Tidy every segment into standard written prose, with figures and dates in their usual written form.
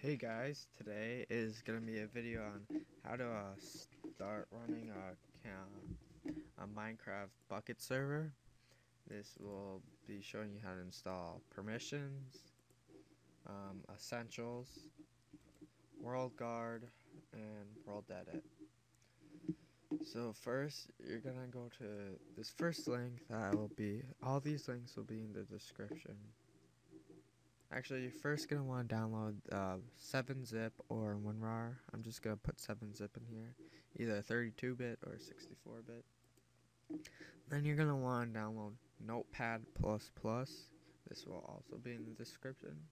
Hey guys, today is going to be a video on how to start running a Minecraft bucket server. This will be showing you how to install permissions, essentials, world guard, and world edit. So first, you're going to go to this first link all these links will be in the description. Actually, you're first going to want to download 7-zip or winrar. I'm just going to put 7-zip in here, either 32-bit or 64-bit. Then you're going to want to download notepad++. This will also be in the description.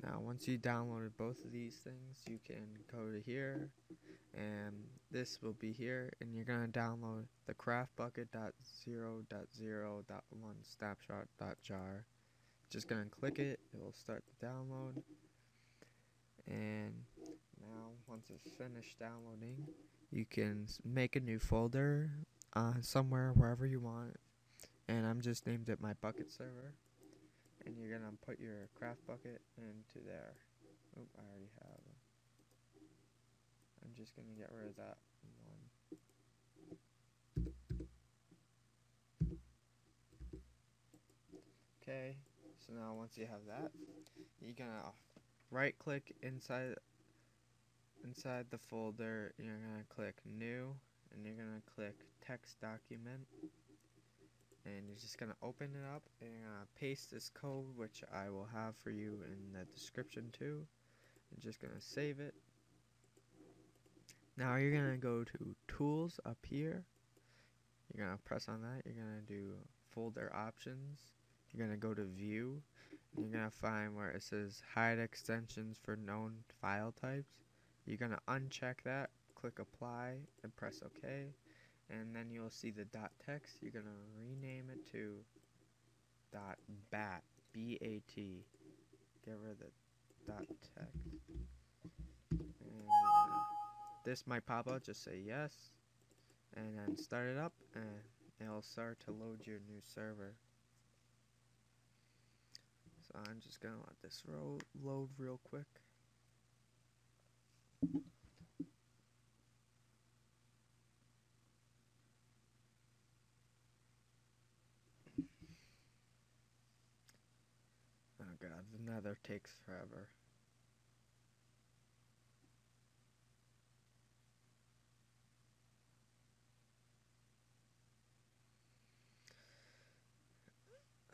Now, once you downloaded both of these things, you can go to here, and this will be here, and you're going to download the craftbucket.0.0.1 snapshot.jar. Just gonna click it, it will start the download, and now once it's finished downloading, you can make a new folder somewhere, wherever you want, and I'm just named it my bucket server, and you're gonna put your craft bucket into there. Oop, I already have it. I'm just gonna get rid of that one. Okay, so now once you have that, you're gonna right click inside the folder, you're gonna click new, and you're gonna click text document, and you're just gonna open it up, and you're gonna paste this code, which I will have for you in the description too. You're just gonna save it. Now you're gonna go to tools up here, you're gonna press on that, you're gonna do folder options, you're gonna go to view, and you're gonna find where it says hide extensions for known file types. You're gonna uncheck that, click apply, and press OK, and then you'll see the .text. You're gonna rename it to .bat, B-A-T. Get rid of the .text. And this might pop out. Just say yes, and then start it up, and it'll start to load your new server. So I'm just gonna let this load real quick. Oh god, the nether takes forever.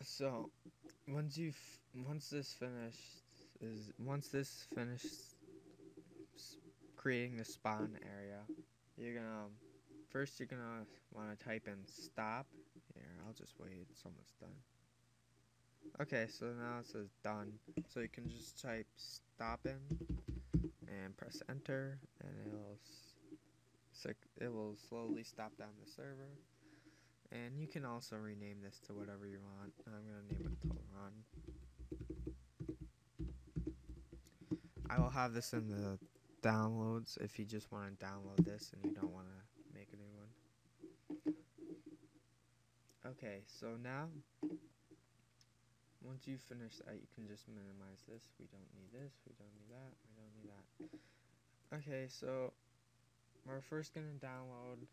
So once this finished creating the spawn area, you're gonna want to type in stop. Here, I'll just wait. It's almost done. Okay, so now it says done. So you can just type stop in and press enter, and it will slowly stop down the server. And you can also rename this to whatever you want. I'm gonna name it to run. I will have this in the downloads if you just want to download this and you don't want to make a new one. Okay, so now once you finish that, you can just minimize this. We don't need this, we don't need that, we don't need that. Okay, so we're first going to download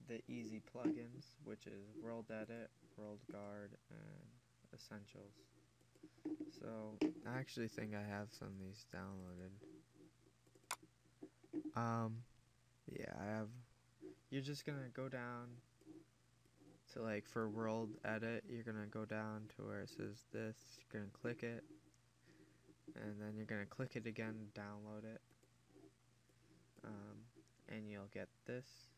the easy plugins, which is World Edit, World Guard, and Essentials. So I actually think I have some of these downloaded. Yeah, I have. You're just gonna go down to, like, for World Edit, you're gonna go down to where it says this, you're gonna click it, and then you're gonna click it again to download it, and you'll get this,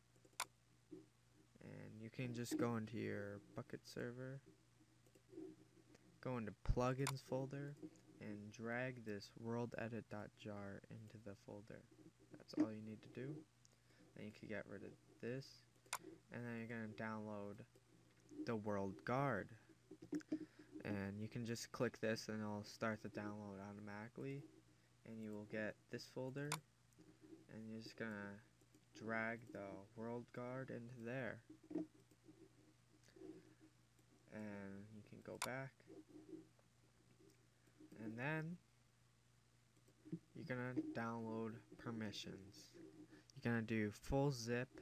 and you can just go into your bucket server, go into plugins folder, and drag this worldedit.jar into the folder. That's all you need to do. Then you can get rid of this, and then you're going to download the world guard, and you can just click this and it'll start the download automatically, and you will get this folder, and you're just going to drag the world guard into there, and you can go back, and then you you're gonna download permissions. You're gonna do full zip.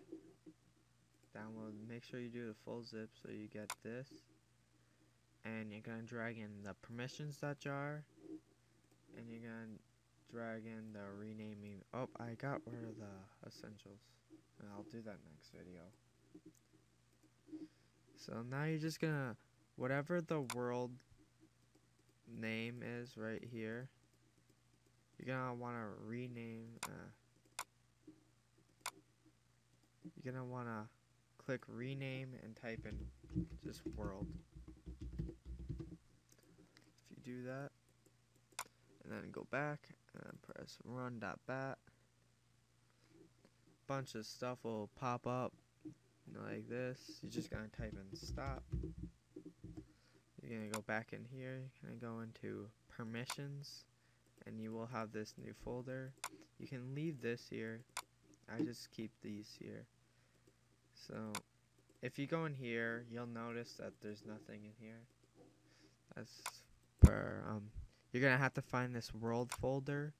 Download. Make sure you do the full zip so you get this. And you're gonna drag in the permissions.jar. And you're gonna drag in the renaming. Oh, I got rid of the essentials. And I'll do that next video. So now you're just gonna, whatever the world name is right here, you're gonna wanna rename, you're gonna wanna click rename and type in just world. If you do that, and then go back, and then press run.bat, bunch of stuff will pop up like this. You're just gonna type in stop. You're gonna go back in here, you're gonna go into permissions, and you will have this new folder. You can leave this here. I just keep these here. So if you go in here, you'll notice that there's nothing in here. That's per you're gonna have to find this world folder,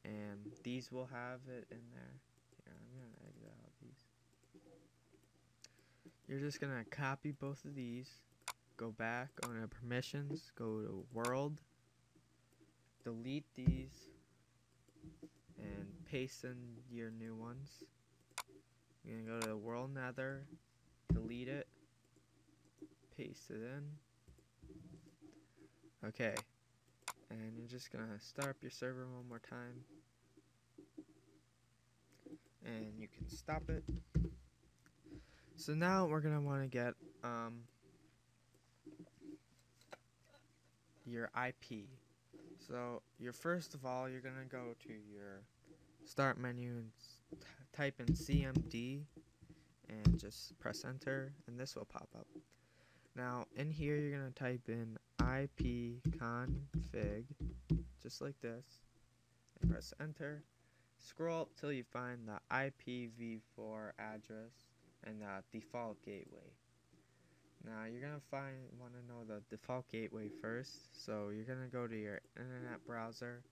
and these will have it in there. Here, I'm gonna exit out these. You're just gonna copy both of these, go back, go into permissions, go to world, delete these, and paste in your new ones. You're gonna go to the world nether, delete it, paste it in. Okay, and you're just gonna start up your server one more time, and you can stop it. So now we're gonna want to get your IP. So first of all, you're gonna go to your start menu and type in CMD and just press enter, and this will pop up. Now in here you're gonna type in ipconfig, just like this, and press enter. Scroll up till you find the IPv4 address and the default gateway. Now you're gonna want to know the default gateway first, so you're gonna go to your internet browser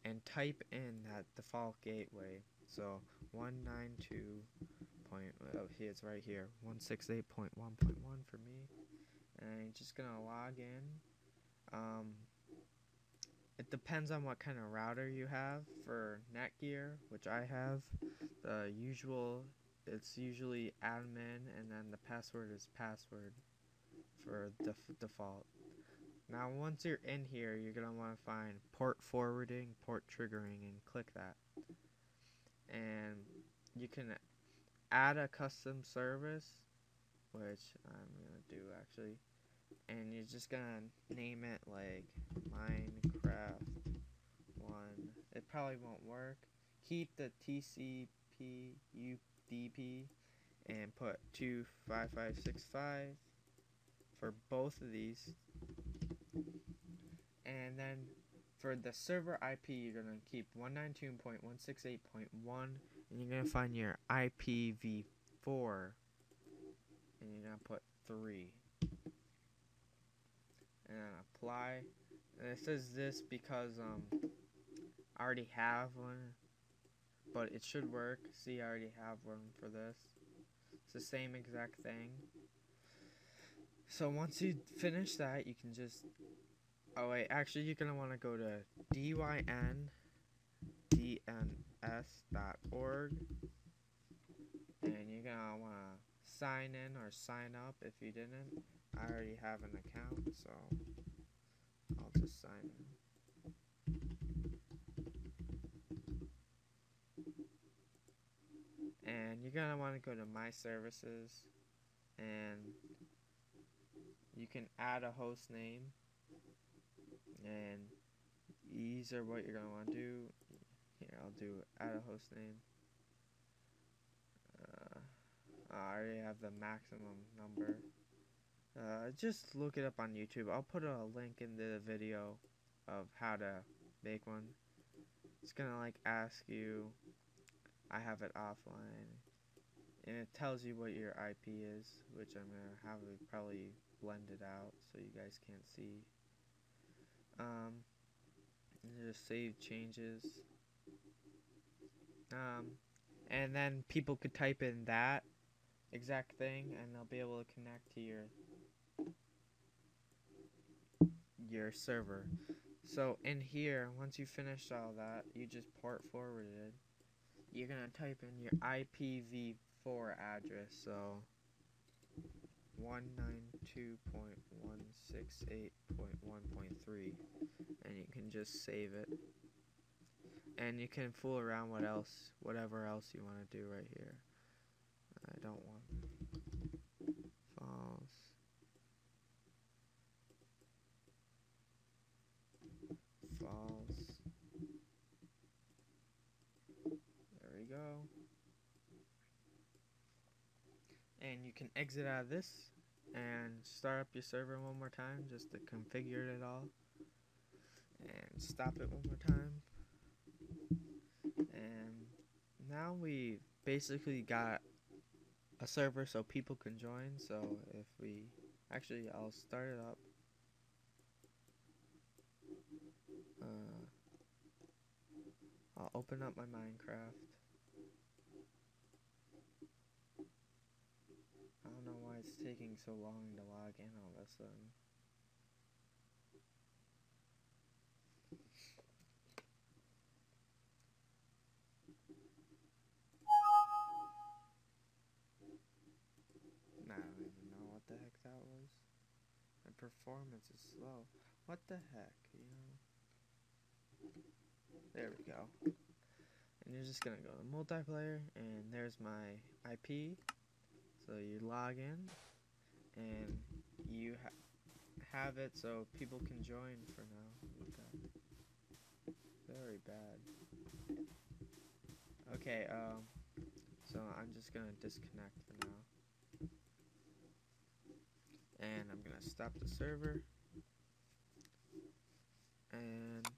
and type in that default gateway. So 192. Oh, it's right here, 168.1.1 for me, and you're just gonna log in. It depends on what kind of router you have. For Netgear, which I have, it's usually admin, and then the password is password for default. Now once you're in here, you're gonna want to find port forwarding, port triggering, and click that. And you can add a custom service, which I'm gonna do actually, and you're just gonna name it like Minecraft 1. It probably won't work. Keep the TCP UDP and put 25565 for both of these. And then for the server IP, you're gonna keep 192.168.1, and you're gonna find your IPv4, and you're gonna put 3, and then apply. And it says this because I already have one, but it should work. See, I already have one for this. It's the same exact thing. So once you finish that, you can just, oh wait, actually you're gonna want to go to dyndns.org, and you're gonna want to sign in or sign up if you didn't. I already have an account, so I'll just sign in. And you're gonna want to go to My Services, and you can add a host name, and these are what you're gonna want to do. Here, I'll do add a host name. I already have the maximum number. Just look it up on YouTube. I'll put a link in the video of how to make one. It's gonna like ask you. I have it offline, and it tells you what your IP is, which I'm gonna have it probably blended out so you guys can't see. And just save changes. And then people could type in that exact thing, and they'll be able to connect to your server. So in here, once you finish all that, you just port forwarded. You're gonna type in your IPv4 address, so 192.168.1.3, and you can just save it. And you can fool around whatever else you want to do right here. I don't want false. False. There we go. And you can exit out of this and start up your server one more time just to configure it all. And stop it one more time. And now we basically got a server so people can join. So if we actually, I'll start it up. I'll open up my Minecraft. I don't know why it's taking so long to log in all of a sudden. I don't even know what the heck that was. My performance is slow. What the heck, you know? There we go. And you're just gonna go to multiplayer, and there's my IP. So you log in, and you have it so people can join for now. Very bad. Okay, so I'm just gonna disconnect for now. And I'm gonna stop the server. And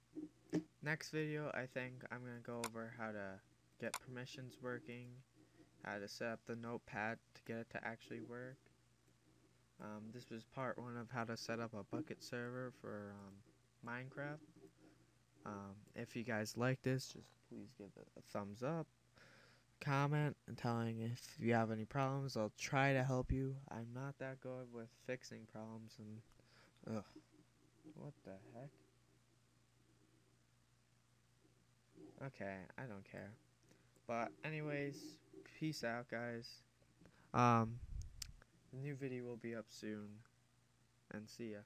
next video, I think I'm gonna go over how to get permissions working, how to set up the notepad to get it to actually work. This was part 1 of how to set up a bucket server for Minecraft. If you guys like this, just please give it a thumbs up, comment, and telling if you have any problems. I'll try to help you. I'm not that good with fixing problems, and ugh, what the heck? Okay, I don't care. But anyways, peace out, guys. The new video will be up soon, and see ya.